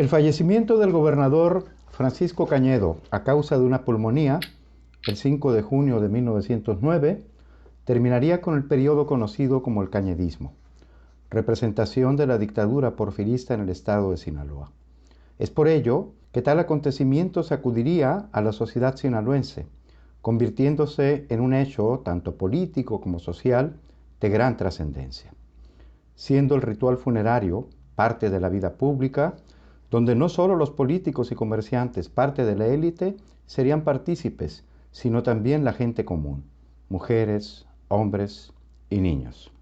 El fallecimiento del gobernador Francisco Cañedo a causa de una pulmonía, el 5 de junio de 1909, terminaría con el periodo conocido como el cañedismo, representación de la dictadura porfirista en el estado de Sinaloa. Es por ello que tal acontecimiento sacudiría a la sociedad sinaloense, convirtiéndose en un hecho tanto político como social de gran trascendencia, siendo el ritual funerario parte de la vida pública, donde no solo los políticos y comerciantes, parte de la élite, serían partícipes, sino también la gente común, mujeres, hombres y niños.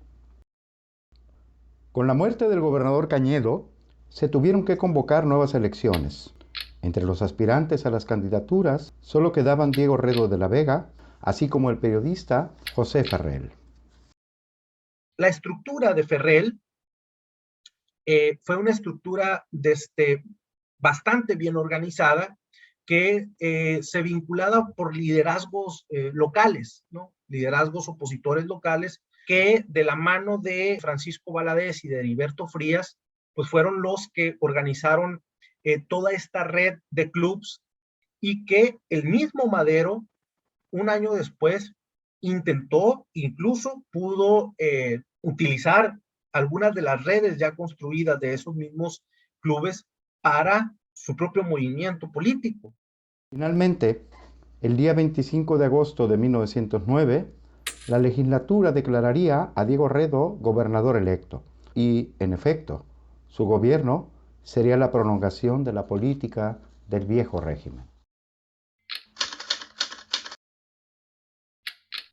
Con la muerte del gobernador Cañedo, se tuvieron que convocar nuevas elecciones. Entre los aspirantes a las candidaturas solo quedaban Diego Redo de la Vega, así como el periodista José Ferrell. La estructura de Ferrell fue una estructura bastante bien organizada que se vinculaba por liderazgos locales, ¿no? Liderazgos opositores locales que de la mano de Francisco Valadez y de Heriberto Frías, pues fueron los que organizaron toda esta red de clubs y que el mismo Madero, un año después, intentó, incluso pudo utilizar algunas de las redes ya construidas de esos mismos clubes para su propio movimiento político. Finalmente, el día 25 de agosto de 1909, la legislatura declararía a Diego Redo gobernador electo y, en efecto, su gobierno sería la prolongación de la política del viejo régimen.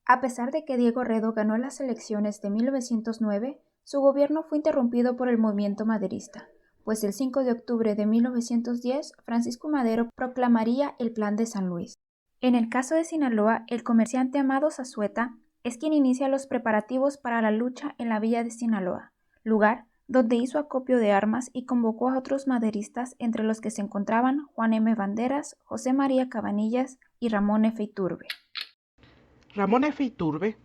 A pesar de que Diego Redo ganó las elecciones de 1909, su gobierno fue interrumpido por el movimiento maderista, pues el 5 de octubre de 1910 Francisco Madero proclamaría el Plan de San Luis. En el caso de Sinaloa, el comerciante Amado Zazueta es quien inicia los preparativos para la lucha en la villa de Sinaloa, lugar donde hizo acopio de armas y convocó a otros maderistas, entre los que se encontraban Juan M. Banderas, José María Cabanillas y Ramón F. Iturbe. Ramón F. Iturbe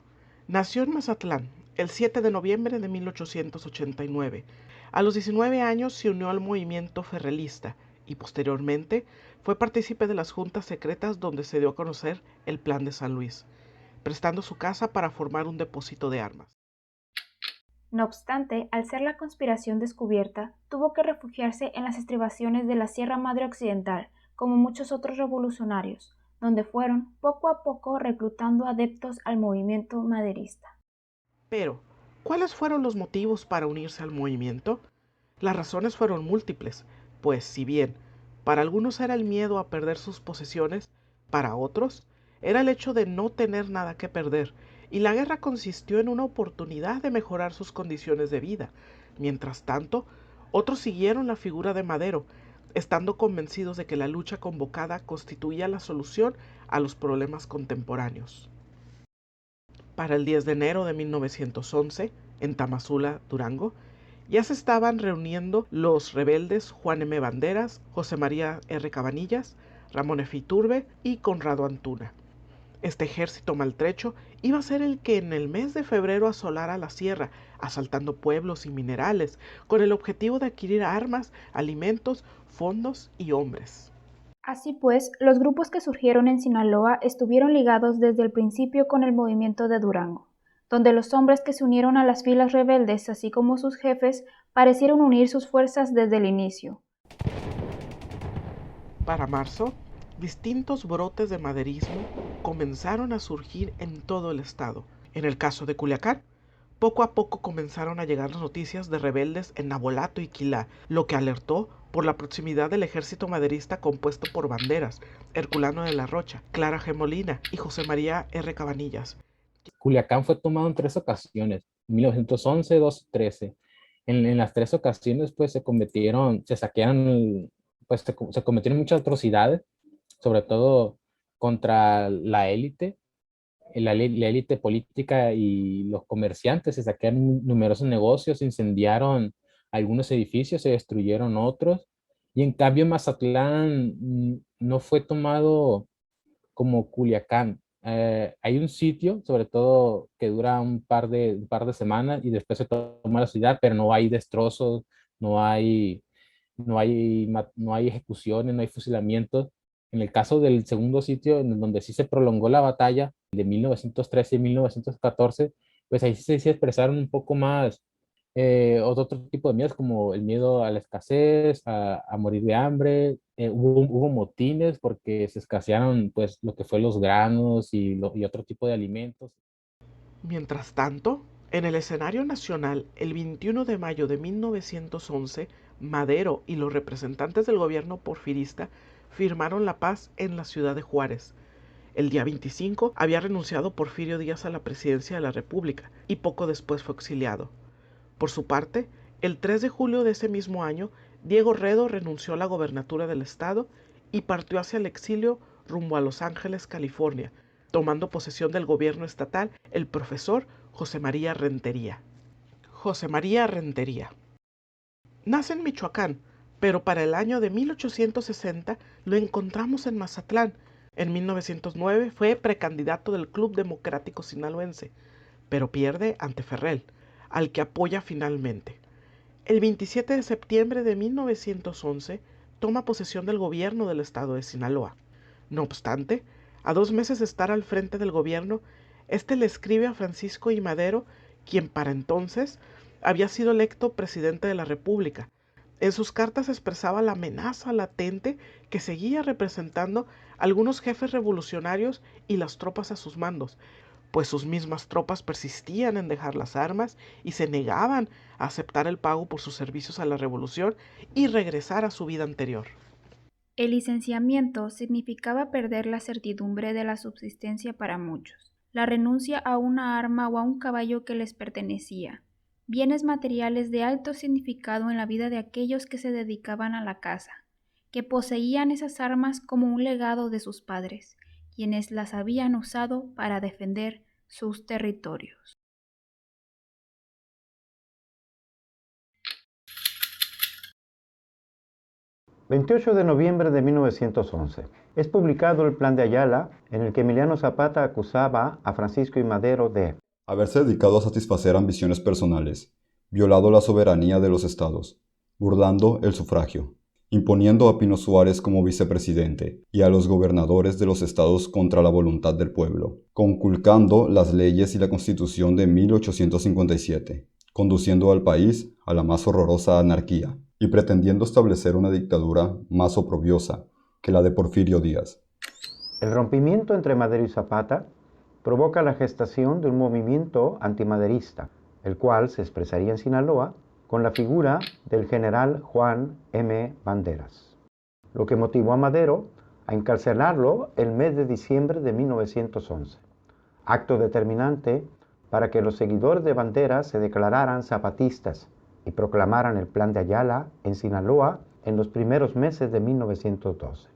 nació en Mazatlán el 7 de noviembre de 1889. A los 19 años se unió al movimiento ferrelista y posteriormente fue partícipe de las juntas secretas donde se dio a conocer el Plan de San Luis, prestando su casa para formar un depósito de armas. No obstante, al ser la conspiración descubierta, tuvo que refugiarse en las estribaciones de la Sierra Madre Occidental, como muchos otros revolucionarios, donde fueron poco a poco reclutando adeptos al movimiento maderista. Pero, ¿cuáles fueron los motivos para unirse al movimiento? Las razones fueron múltiples, pues si bien para algunos era el miedo a perder sus posesiones, para otros era el hecho de no tener nada que perder, y la guerra consistió en una oportunidad de mejorar sus condiciones de vida. Mientras tanto, otros siguieron la figura de Madero, estando convencidos de que la lucha convocada constituía la solución a los problemas contemporáneos. Para el 10 de enero de 1911, en Tamazula, Durango, ya se estaban reuniendo los rebeldes Juan M. Banderas, José María R. Cabanillas, Ramón F. Iturbe y Conrado Antuna. Este ejército maltrecho iba a ser el que en el mes de febrero asolara la sierra, asaltando pueblos y minerales, con el objetivo de adquirir armas, alimentos, fondos y hombres. Así pues, los grupos que surgieron en Sinaloa estuvieron ligados desde el principio con el movimiento de Durango, donde los hombres que se unieron a las filas rebeldes, así como sus jefes, parecieron unir sus fuerzas desde el inicio. Para marzo, distintos brotes de maderismo comenzaron a surgir en todo el estado. En el caso de Culiacán, poco a poco comenzaron a llegar las noticias de rebeldes en Nabolato y Quilá, lo que alertó por la proximidad del ejército maderista compuesto por Banderas, Herculano de la Rocha, Clara G. Molina y José María R. Cabanillas. Culiacán fue tomado en tres ocasiones, 1911, 12, 13. En las tres ocasiones, pues se cometieron, se saquearon, pues se cometieron muchas atrocidades, sobre todo contra la élite, la élite política y los comerciantes. Se saquearon numerosos negocios, se incendiaron algunos edificios, se destruyeron otros. Y en cambio, Mazatlán no fue tomado como Culiacán. Hay un sitio, sobre todo, que dura un par de semanas y después se toma la ciudad, pero no hay destrozos, no hay no hay ejecuciones, no hay fusilamientos. En el caso del segundo sitio, en donde sí se prolongó la batalla de 1913 y 1914, pues ahí sí se expresaron un poco más otro tipo de miedos, como el miedo a la escasez, a morir de hambre. Hubo motines porque se escasearon pues lo que fue los granos y otro tipo de alimentos. Mientras tanto, en el escenario nacional, el 21 de mayo de 1911, Madero y los representantes del gobierno porfirista firmaron la paz en la ciudad de Juárez. El día 25 había renunciado Porfirio Díaz a la presidencia de la República y poco después fue exiliado. Por su parte, el 3 de julio de ese mismo año, Diego Redo renunció a la gobernatura del estado y partió hacia el exilio rumbo a Los Ángeles, California, tomando posesión del gobierno estatal el profesor José María Rentería. José María Rentería nace en Michoacán, pero para el año de 1860 lo encontramos en Mazatlán. En 1909 fue precandidato del Club Democrático Sinaloense, pero pierde ante Ferrell, al que apoya finalmente. El 27 de septiembre de 1911 toma posesión del gobierno del estado de Sinaloa. No obstante, a 2 meses de estar al frente del gobierno, este le escribe a Francisco I. Madero, quien para entonces había sido electo presidente de la República. En sus cartas expresaba la amenaza latente que seguía representando algunos jefes revolucionarios y las tropas a sus mandos, pues sus mismas tropas persistían en dejar las armas y se negaban a aceptar el pago por sus servicios a la revolución y regresar a su vida anterior. El licenciamiento significaba perder la certidumbre de la subsistencia para muchos, la renuncia a una arma o a un caballo que les pertenecía, bienes materiales de alto significado en la vida de aquellos que se dedicaban a la caza, que poseían esas armas como un legado de sus padres, quienes las habían usado para defender sus territorios. ...28 de noviembre de 1911... es publicado el Plan de Ayala, en el que Emiliano Zapata acusaba a Francisco I. Madero de haberse dedicado a satisfacer ambiciones personales, violado la soberanía de los estados, burlando el sufragio, imponiendo a Pino Suárez como vicepresidente y a los gobernadores de los estados contra la voluntad del pueblo, conculcando las leyes y la Constitución de 1857, conduciendo al país a la más horrorosa anarquía y pretendiendo establecer una dictadura más oprobiosa que la de Porfirio Díaz. El rompimiento entre Madero y Zapata provoca la gestación de un movimiento antimaderista, el cual se expresaría en Sinaloa con la figura del general Juan M. Banderas, lo que motivó a Madero a encarcelarlo el mes de diciembre de 1911, acto determinante para que los seguidores de Banderas se declararan zapatistas y proclamaran el Plan de Ayala en Sinaloa en los primeros meses de 1912.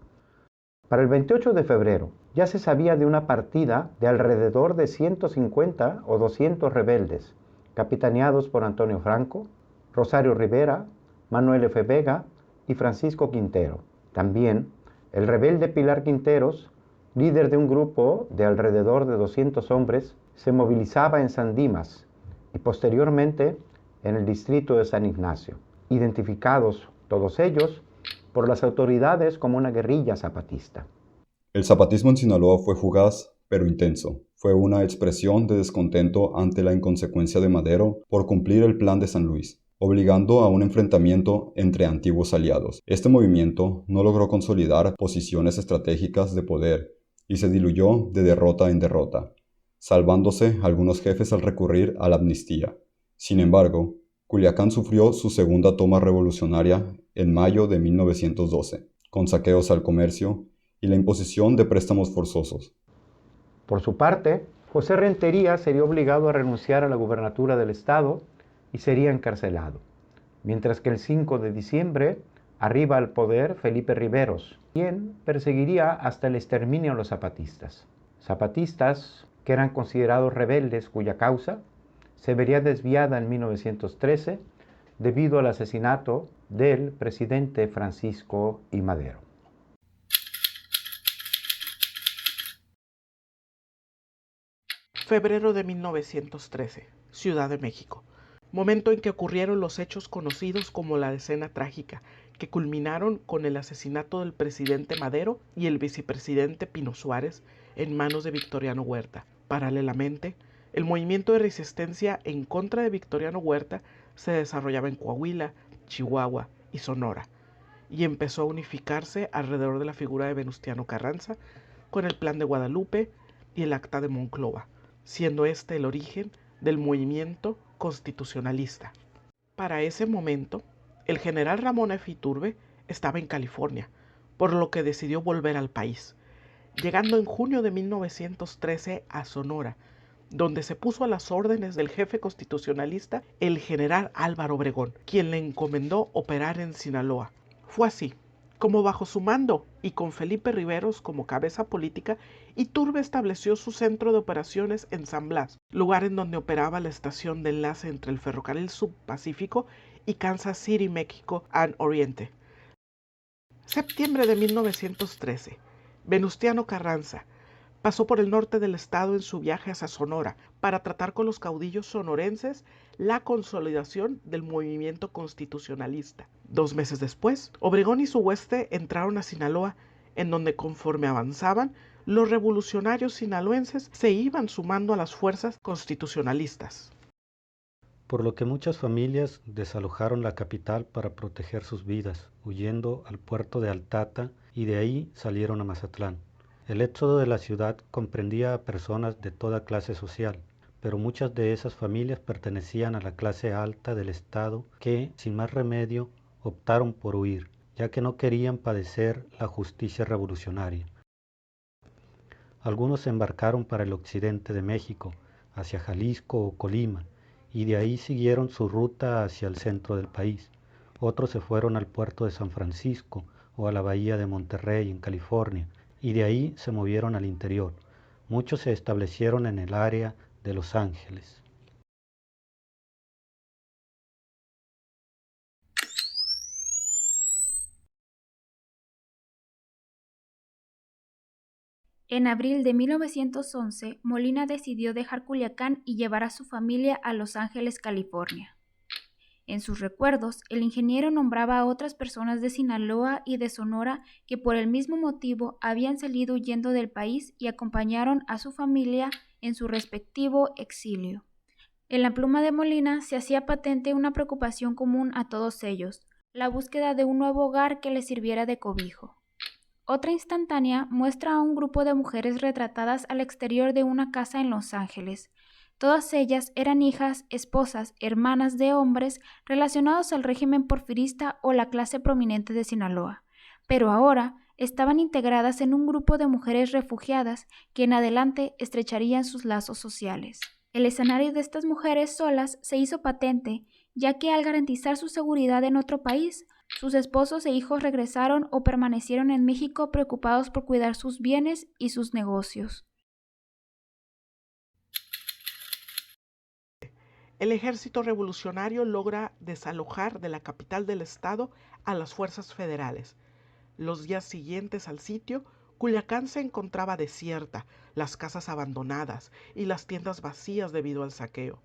Para el 28 de febrero ya se sabía de una partida de alrededor de 150 o 200 rebeldes, capitaneados por Antonio Franco, Rosario Rivera, Manuel F. Vega y Francisco Quintero. También el rebelde Pilar Quinteros, líder de un grupo de alrededor de 200 hombres, se movilizaba en San Dimas y posteriormente en el distrito de San Ignacio, identificados todos ellos por las autoridades como una guerrilla zapatista. El zapatismo en Sinaloa fue fugaz, pero intenso. Fue una expresión de descontento ante la inconsecuencia de Madero por cumplir el Plan de San Luis, obligando a un enfrentamiento entre antiguos aliados. Este movimiento no logró consolidar posiciones estratégicas de poder y se diluyó de derrota en derrota, salvándose algunos jefes al recurrir a la amnistía. Sin embargo, Culiacán sufrió su segunda toma revolucionaria en mayo de 1912, con saqueos al comercio y la imposición de préstamos forzosos. Por su parte, José Rentería sería obligado a renunciar a la gubernatura del estado y sería encarcelado, mientras que el 5 de diciembre arriba al poder Felipe Riveros, quien perseguiría hasta el exterminio a los zapatistas. Zapatistas que eran considerados rebeldes cuya causa se vería desviada en 1913 debido al asesinato del presidente Francisco I. Madero. Febrero de 1913, Ciudad de México, momento en que ocurrieron los hechos conocidos como la Decena Trágica, que culminaron con el asesinato del presidente Madero y el vicepresidente Pino Suárez en manos de Victoriano Huerta. Paralelamente, el movimiento de resistencia en contra de Victoriano Huerta se desarrollaba en Coahuila, Chihuahua y Sonora, y empezó a unificarse alrededor de la figura de Venustiano Carranza con el Plan de Guadalupe y el Acta de Monclova, siendo este el origen del movimiento constitucionalista. Para ese momento, el general Ramón F. Iturbe estaba en California, por lo que decidió volver al país, llegando en junio de 1913 a Sonora, donde se puso a las órdenes del jefe constitucionalista, el general Álvaro Obregón, quien le encomendó operar en Sinaloa. Fue así como bajo su mando y con Felipe Riveros como cabeza política, Iturbe estableció su centro de operaciones en San Blas, lugar en donde operaba la estación de enlace entre el ferrocarril subpacífico y Kansas City, México and Oriente. Septiembre de 1913. Venustiano Carranza pasó por el norte del estado en su viaje hacia Sonora para tratar con los caudillos sonorenses la consolidación del movimiento constitucionalista. 2 meses después, Obregón y su hueste entraron a Sinaloa, en donde conforme avanzaban, los revolucionarios sinaloenses se iban sumando a las fuerzas constitucionalistas. Por lo que muchas familias desalojaron la capital para proteger sus vidas, huyendo al puerto de Altata y de ahí salieron a Mazatlán. El éxodo de la ciudad comprendía a personas de toda clase social, pero muchas de esas familias pertenecían a la clase alta del estado que, sin más remedio, optaron por huir, ya que no querían padecer la justicia revolucionaria. Algunos se embarcaron para el occidente de México, hacia Jalisco o Colima, y de ahí siguieron su ruta hacia el centro del país. Otros se fueron al puerto de San Francisco o a la bahía de Monterrey en California, y de ahí se movieron al interior. Muchos se establecieron en el área de Los Ángeles. En abril de 1911, Molina decidió dejar Culiacán y llevar a su familia a Los Ángeles, California. En sus recuerdos, el ingeniero nombraba a otras personas de Sinaloa y de Sonora que por el mismo motivo habían salido huyendo del país y acompañaron a su familia en su respectivo exilio. En la pluma de Molina se hacía patente una preocupación común a todos ellos, la búsqueda de un nuevo hogar que les sirviera de cobijo. Otra instantánea muestra a un grupo de mujeres retratadas al exterior de una casa en Los Ángeles. Todas ellas eran hijas, esposas, hermanas de hombres relacionados al régimen porfirista o la clase prominente de Sinaloa, pero ahora estaban integradas en un grupo de mujeres refugiadas que en adelante estrecharían sus lazos sociales. El escenario de estas mujeres solas se hizo patente, ya que al garantizar su seguridad en otro país, sus esposos e hijos regresaron o permanecieron en México preocupados por cuidar sus bienes y sus negocios. El ejército revolucionario logra desalojar de la capital del estado a las fuerzas federales. Los días siguientes al sitio, Culiacán se encontraba desierta, las casas abandonadas y las tiendas vacías debido al saqueo.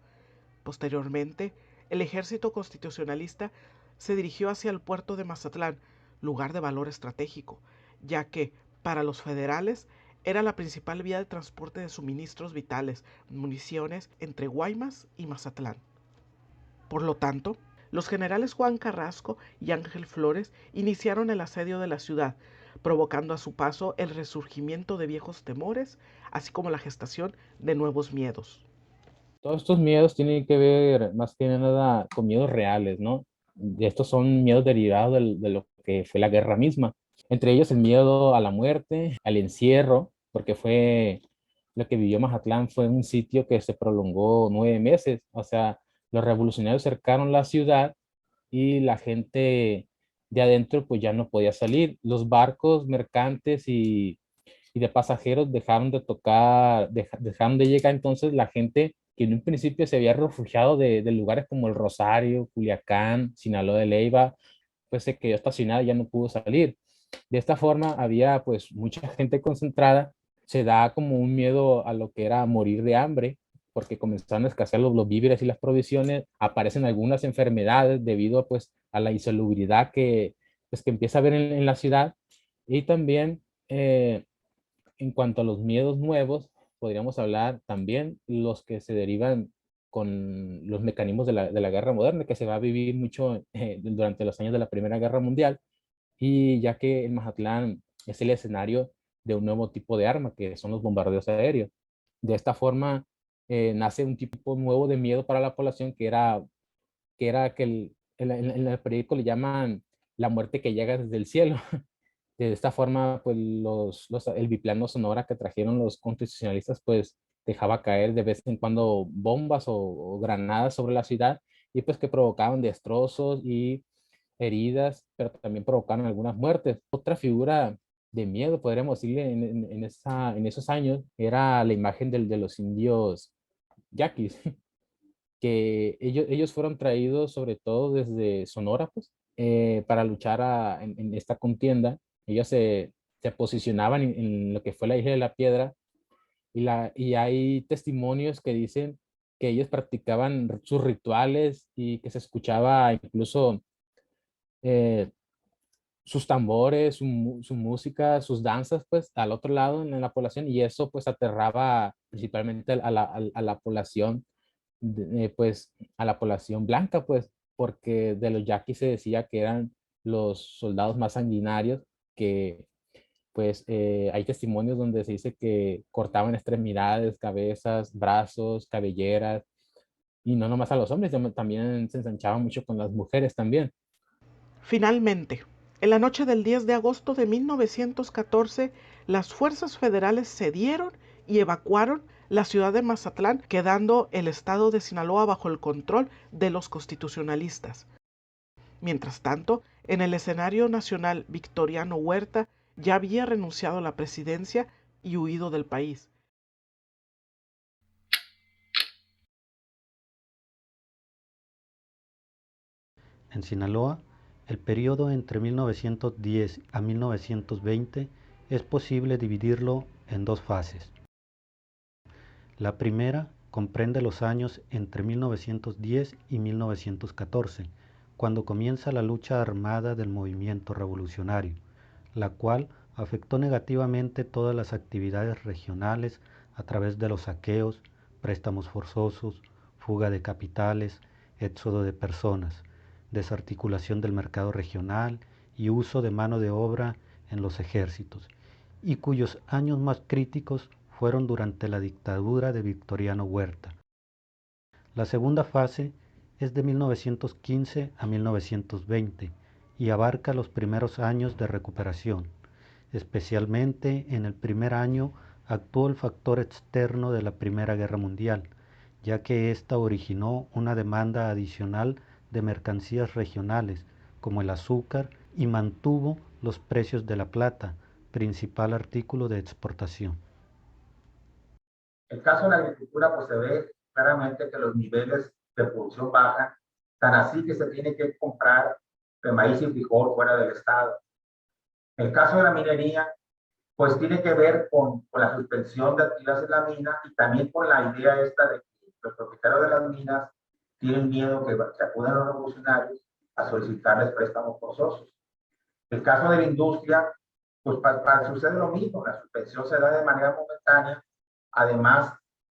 Posteriormente, el ejército constitucionalista se dirigió hacia el puerto de Mazatlán, lugar de valor estratégico, ya que, para los federales, era la principal vía de transporte de suministros vitales, municiones, entre Guaymas y Mazatlán. Por lo tanto, los generales Juan Carrasco y Ángel Flores iniciaron el asedio de la ciudad, provocando a su paso el resurgimiento de viejos temores, así como la gestación de nuevos miedos. Todos estos miedos tienen que ver más que nada con miedos reales, ¿no? Y estos son miedos derivados de lo que fue la guerra misma. Entre ellos el miedo a la muerte, al encierro, porque fue lo que vivió Mazatlán, fue un sitio que se prolongó 9 meses. O sea, los revolucionarios cercaron la ciudad y la gente de adentro pues ya no podía salir. Los barcos mercantes y de pasajeros dejaron de tocar, dejaron de llegar. Entonces la gente que en un principio se había refugiado de lugares como el Rosario, Culiacán, Sinaloa de Leyva, pues se quedó estacionada y ya no pudo salir. De esta forma había pues mucha gente concentrada, se da como un miedo a lo que era morir de hambre, porque comenzaron a escasear los víveres y las provisiones, aparecen algunas enfermedades debido pues a la insalubridad que pues, que empieza a haber en la ciudad. Y también, en cuanto a los miedos nuevos, podríamos hablar también los que se derivan con los mecanismos de la guerra moderna, que se va a vivir mucho durante los años de la Primera Guerra Mundial, y ya que en Mazatlán es el escenario de un nuevo tipo de arma, que son los bombardeos aéreos. De esta forma, nace un tipo nuevo de miedo para la población, que en el periódico le llaman la muerte que llega desde el cielo. De esta forma, pues el biplano Sonora que trajeron los constitucionalistas, pues dejaba caer de vez en cuando bombas o granadas sobre la ciudad, y pues que provocaban destrozos y heridas, pero también provocaron algunas muertes. Otra figura de miedo, podríamos decirle, en esos años, era la imagen de los indios yaquis, que ellos fueron traídos sobre todo desde Sonora, pues, para luchar en esta contienda. Ellos se posicionaban en lo que fue la Isla de la Piedra, y hay testimonios que dicen que ellos practicaban sus rituales y que se escuchaba incluso eh, sus tambores, su música, sus danzas, pues, al otro lado en la población, y eso, pues, aterraba principalmente a la población, pues, a la población blanca, pues, porque de los yaquis se decía que eran los soldados más sanguinarios, que, pues, hay testimonios donde se dice que cortaban extremidades, cabezas, brazos, cabelleras, y no nomás a los hombres, también se ensanchaban mucho con las mujeres también. Finalmente, en la noche del 10 de agosto de 1914, las fuerzas federales cedieron y evacuaron la ciudad de Mazatlán, quedando el estado de Sinaloa bajo el control de los constitucionalistas. Mientras tanto, en el escenario nacional, Victoriano Huerta ya había renunciado a la presidencia y huido del país. En Sinaloa, el periodo entre 1910 a 1920 es posible dividirlo en dos fases. La primera comprende los años entre 1910 y 1914, cuando comienza la lucha armada del movimiento revolucionario, la cual afectó negativamente todas las actividades regionales a través de los saqueos, préstamos forzosos, fuga de capitales, éxodo de personas, desarticulación del mercado regional y uso de mano de obra en los ejércitos, y cuyos años más críticos fueron durante la dictadura de Victoriano Huerta. La segunda fase es de 1915 a 1920 y abarca los primeros años de recuperación. Especialmente en el primer año actuó el factor externo de la Primera Guerra Mundial, ya que ésta originó una demanda adicional de mercancías regionales como el azúcar y mantuvo los precios de la plata, principal artículo de exportación. El caso de la agricultura, pues se ve claramente que los niveles de producción bajan, tan así que se tiene que comprar maíz y frijol fuera del estado. El caso de la minería, pues tiene que ver con la suspensión de actividades en la mina y también con la idea esta de que los propietarios de las minas tienen miedo que acudan los revolucionarios a solicitarles préstamos forzosos. El caso de la industria, pues sucede lo mismo, la suspensión se da de manera momentánea, además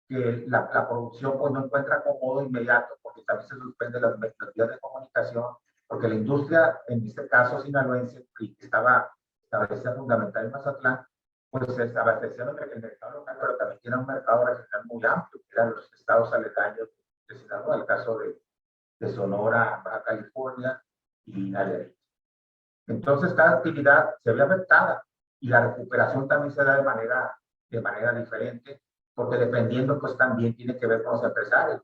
que la producción pues no encuentra acomodo inmediato, porque también se suspenden las vías de comunicación, porque la industria, en este caso sinaloense, que estaba establecida fundamental en Mazatlán, pues se abastecía en el mercado local, pero también tiene un mercado regional muy amplio, que eran los estados aledaños de Sinaloa, el caso de Sonora, Baja California y Nayarit. Entonces, cada actividad se ve afectada y la recuperación también se da de manera diferente, porque dependiendo, pues también tiene que ver con los empresarios.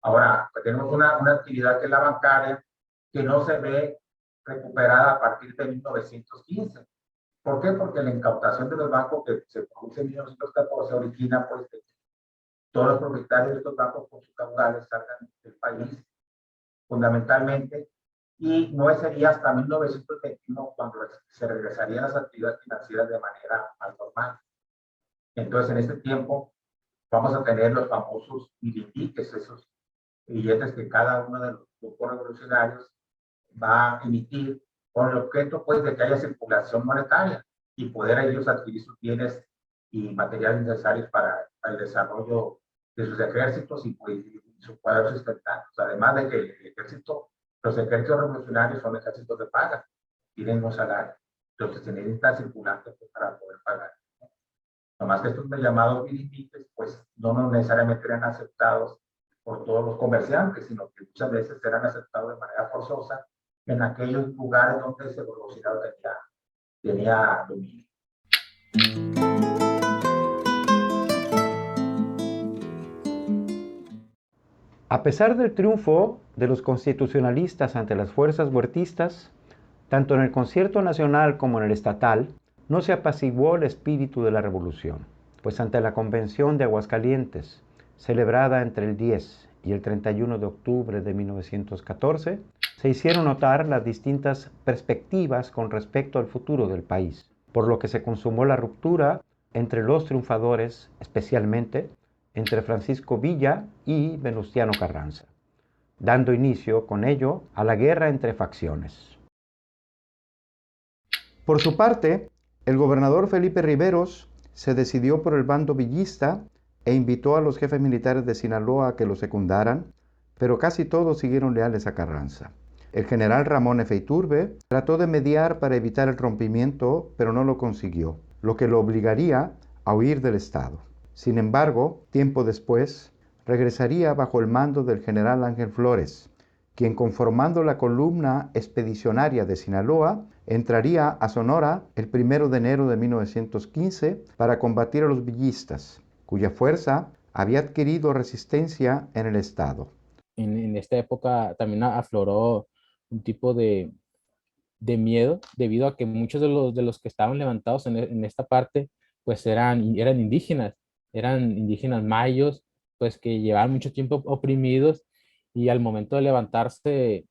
Ahora, pues, tenemos una actividad que es la bancaria, que no se ve recuperada a partir de 1915. ¿Por qué? Porque la incautación de los bancos que se produce en 1914 origina, pues, de que todos los propietarios de estos bancos con sus caudales salgan del país, fundamentalmente, y no sería hasta 1921 cuando se regresarían las actividades financieras de manera más normal. Entonces, en este tiempo, vamos a tener los famosos milimbiques, esos billetes que cada uno de los grupos revolucionarios va a emitir con el objeto pues de que haya circulación monetaria y poder ellos adquirir sus bienes y materiales necesarios para el desarrollo de sus ejércitos y pues, su poder sustentar. O sea, además de que el ejército, los ejércitos revolucionarios son ejércitos de paga, tienen un salario, entonces se necesita circulante pues, para poder pagar. Nomás que estos llamados bilingües, pues no necesariamente eran aceptados por todos los comerciantes, sino que muchas veces eran aceptados de manera forzosa en aquellos lugares donde ese revolucionario tenía dominio. A pesar del triunfo de los constitucionalistas ante las fuerzas huertistas, tanto en el concierto nacional como en el estatal, no se apaciguó el espíritu de la revolución, pues ante la Convención de Aguascalientes, celebrada entre el 10 y el 31 de octubre de 1914, se hicieron notar las distintas perspectivas con respecto al futuro del país, por lo que se consumó la ruptura entre los triunfadores, especialmente entre Francisco Villa y Venustiano Carranza, dando inicio con ello a la guerra entre facciones. Por su parte, el gobernador Felipe Riveros se decidió por el bando villista e invitó a los jefes militares de Sinaloa a que lo secundaran, pero casi todos siguieron leales a Carranza. El general Ramón F. Iturbe trató de mediar para evitar el rompimiento, pero no lo consiguió, lo que lo obligaría a huir del estado. Sin embargo, tiempo después, regresaría bajo el mando del general Ángel Flores, quien conformando la columna expedicionaria de Sinaloa, entraría a Sonora el 1 de enero de 1915 para combatir a los villistas, cuya fuerza había adquirido resistencia en el estado. En esta época también afloró un tipo de miedo, debido a que muchos de los que estaban levantados en esta parte, pues eran indígenas mayos, pues que llevaban mucho tiempo oprimidos, y al momento de levantarse,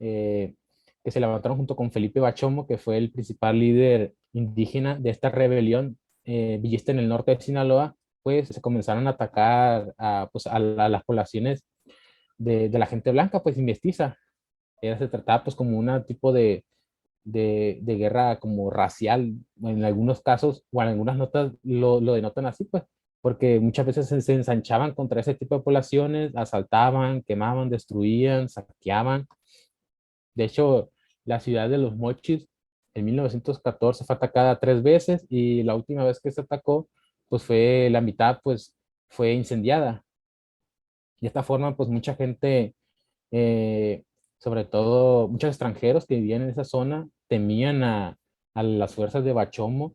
que se levantaron junto con Felipe Bachomo, que fue el principal líder indígena de esta rebelión villista en el norte de Sinaloa, pues se comenzaron a atacar pues, a las poblaciones de la gente blanca, pues y mestiza. Se trataba pues como un tipo de guerra como racial, en algunos casos, o en algunas notas lo denotan así, pues, porque muchas veces se ensanchaban contra ese tipo de poblaciones, asaltaban, quemaban, destruían, saqueaban. De hecho, la ciudad de Los Mochis en 1914 fue atacada 3 veces, y la última vez que se atacó, pues fue la mitad, pues fue incendiada. Y de esta forma, pues mucha gente, eh, sobre todo muchos extranjeros que vivían en esa zona, temían a las fuerzas de Bachomo,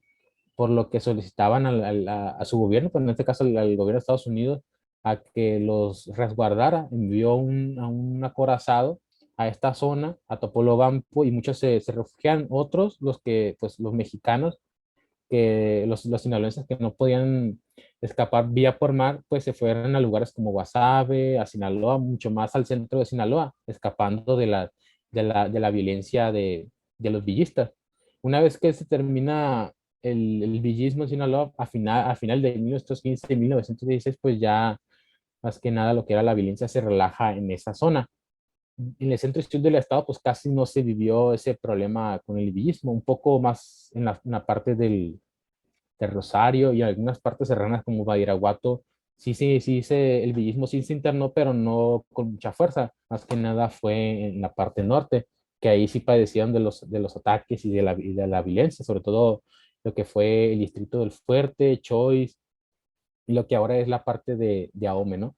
por lo que solicitaban a su gobierno, pues en este caso al gobierno de Estados Unidos, a que los resguardara. Envió a un acorazado a esta zona, a Topolobampo, y muchos se refugiaron. Otros, pues los mexicanos, que los sinaloenses que no podían escapar vía por mar, pues se fueron a lugares como Guasave, a Sinaloa, mucho más al centro de Sinaloa, escapando de la violencia de los villistas. Una vez que se termina el villismo en Sinaloa, a final de 1915 y 1916, pues ya más que nada lo que era la violencia se relaja en esa zona. En el centro y sur del estado, pues casi no se vivió ese problema con el villismo, un poco más en la parte de Rosario y algunas partes serranas como Badiraguato. El villismo sí se internó, pero no con mucha fuerza. Más que nada fue en la parte norte, que ahí sí padecían de los ataques y de la violencia, sobre todo lo que fue el distrito del Fuerte, Choice, y lo que ahora es la parte de Ahome, ¿no?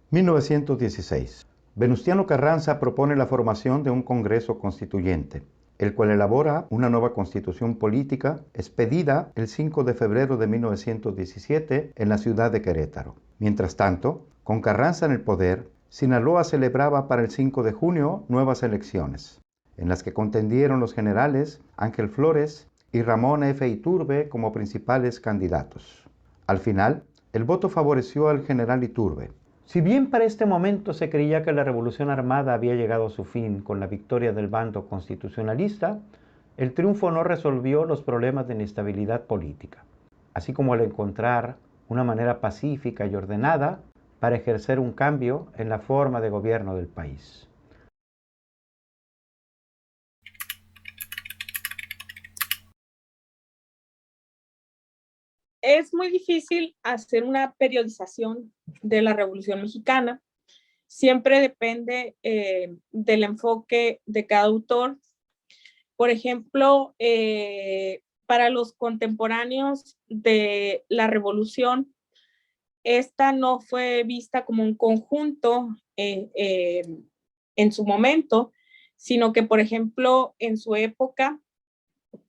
1916. Venustiano Carranza propone la formación de un Congreso Constituyente, el cual elabora una nueva constitución política expedida el 5 de febrero de 1917 en la ciudad de Querétaro. Mientras tanto, con Carranza en el poder, Sinaloa celebraba para el 5 de junio nuevas elecciones, en las que contendieron los generales Ángel Flores y Ramón F. Iturbe como principales candidatos. Al final, el voto favoreció al general Iturbe. Si bien para este momento se creía que la revolución armada había llegado a su fin con la victoria del bando constitucionalista, el triunfo no resolvió los problemas de inestabilidad política, así como el encontrar una manera pacífica y ordenada para ejercer un cambio en la forma de gobierno del país. es muy difícil hacer una periodización de la Revolución Mexicana. Siempre depende del enfoque de cada autor. Por ejemplo, para los contemporáneos de la Revolución, esta no fue vista como un conjunto en su momento, sino que, por ejemplo, en su época,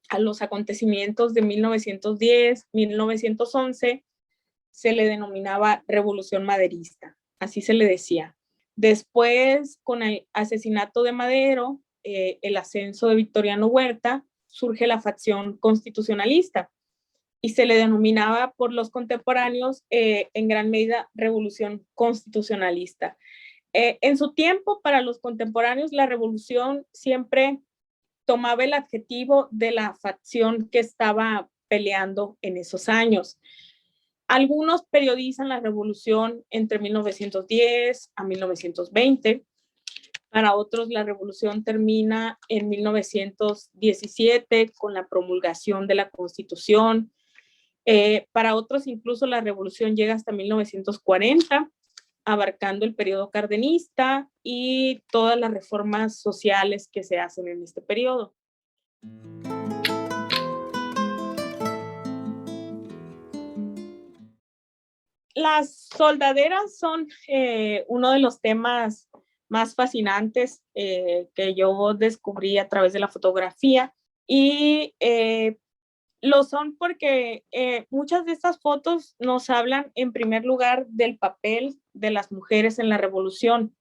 a los acontecimientos de 1910, 1911, se le denominaba Revolución Maderista, así se le decía. Después, con el asesinato de Madero, el ascenso de Victoriano Huerta, surge la facción constitucionalista y se le denominaba por los contemporáneos en gran medida Revolución Constitucionalista. En su tiempo, para los contemporáneos, la revolución siempre tomaba el adjetivo de la facción que estaba peleando en esos años. Algunos periodizan la revolución entre 1910 a 1920. Para otros, la revolución termina en 1917 con la promulgación de la Constitución. Para otros, incluso la revolución llega hasta 1940, abarcando el periodo cardenista y todas las reformas sociales que se hacen en este periodo. Las soldaderas son uno de los temas más fascinantes que yo descubrí a través de la fotografía y lo son porque muchas de estas fotos nos hablan en primer lugar del papel de las mujeres en la revolución,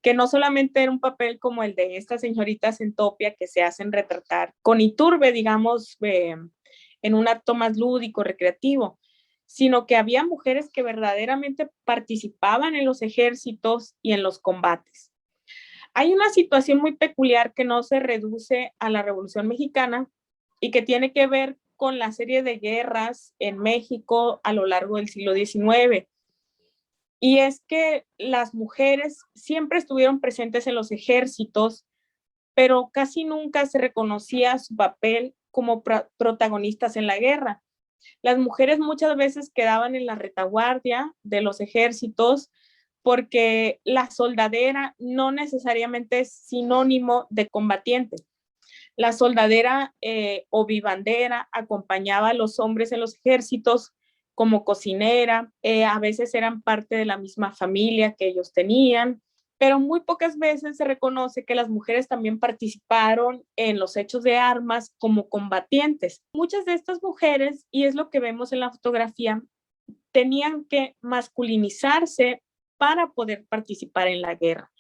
que no solamente era un papel como el de estas señoritas en Topia que se hacen retratar con Iturbe, digamos, en un acto más lúdico, recreativo, sino que había mujeres que verdaderamente participaban en los ejércitos y en los combates. Hay una situación muy peculiar que no se reduce a la Revolución Mexicana y que tiene que ver con la serie de guerras en México a lo largo del siglo XIX. Y es que las mujeres siempre estuvieron presentes en los ejércitos, pero casi nunca se reconocía su papel como protagonistas en la guerra. Las mujeres muchas veces quedaban en la retaguardia de los ejércitos porque la soldadera no necesariamente es sinónimo de combatiente. La soldadera o vivandera acompañaba a los hombres en los ejércitos como cocinera, a veces eran parte de la misma familia que ellos tenían, pero muy pocas veces se reconoce que las mujeres también participaron en los hechos de armas como combatientes. Muchas de estas mujeres, y es lo que vemos en la fotografía, tenían que masculinizarse para poder participar en la guerra.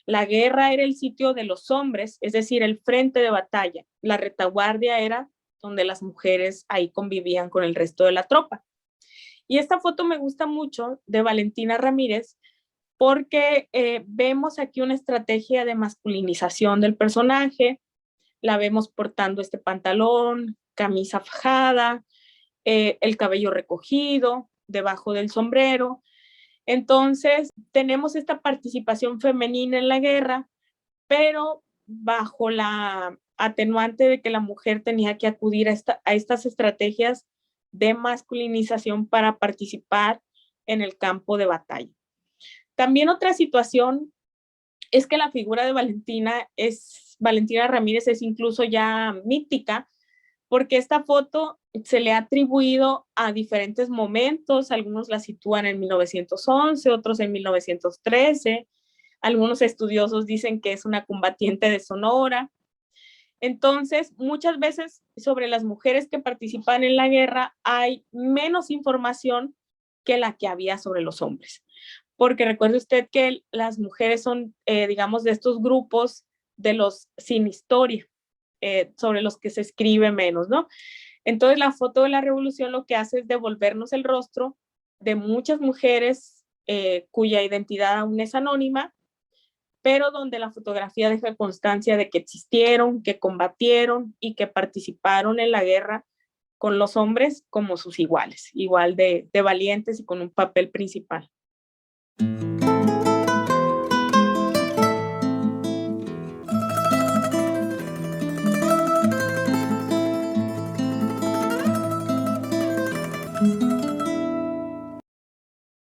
La guerra era el sitio de los hombres, es decir, el frente de batalla. La retaguardia era donde las mujeres ahí convivían con el resto de la tropa. Y esta foto me gusta mucho de Valentina Ramírez porque vemos aquí una estrategia de masculinización del personaje. La vemos portando este pantalón, camisa fajada, el cabello recogido, debajo del sombrero. Entonces, tenemos esta participación femenina en la guerra, pero bajo la atenuante de que la mujer tenía que acudir a estas estrategias de masculinización para participar en el campo de batalla. También otra situación es que la figura de Valentina Ramírez es incluso ya mítica, porque esta foto se le ha atribuido a diferentes momentos, algunos la sitúan en 1911, otros en 1913, algunos estudiosos dicen que es una combatiente de Sonora. Entonces, muchas veces sobre las mujeres que participan en la guerra hay menos información que la que había sobre los hombres. Porque recuerde usted que las mujeres son, digamos, de estos grupos de los sin historia, sobre los que se escribe menos, ¿no? Entonces, la foto de la revolución lo que hace es devolvernos el rostro de muchas mujeres cuya identidad aún es anónima, pero donde la fotografía deja constancia de que existieron, que combatieron y que participaron en la guerra con los hombres como sus iguales, igual de valientes y con un papel principal.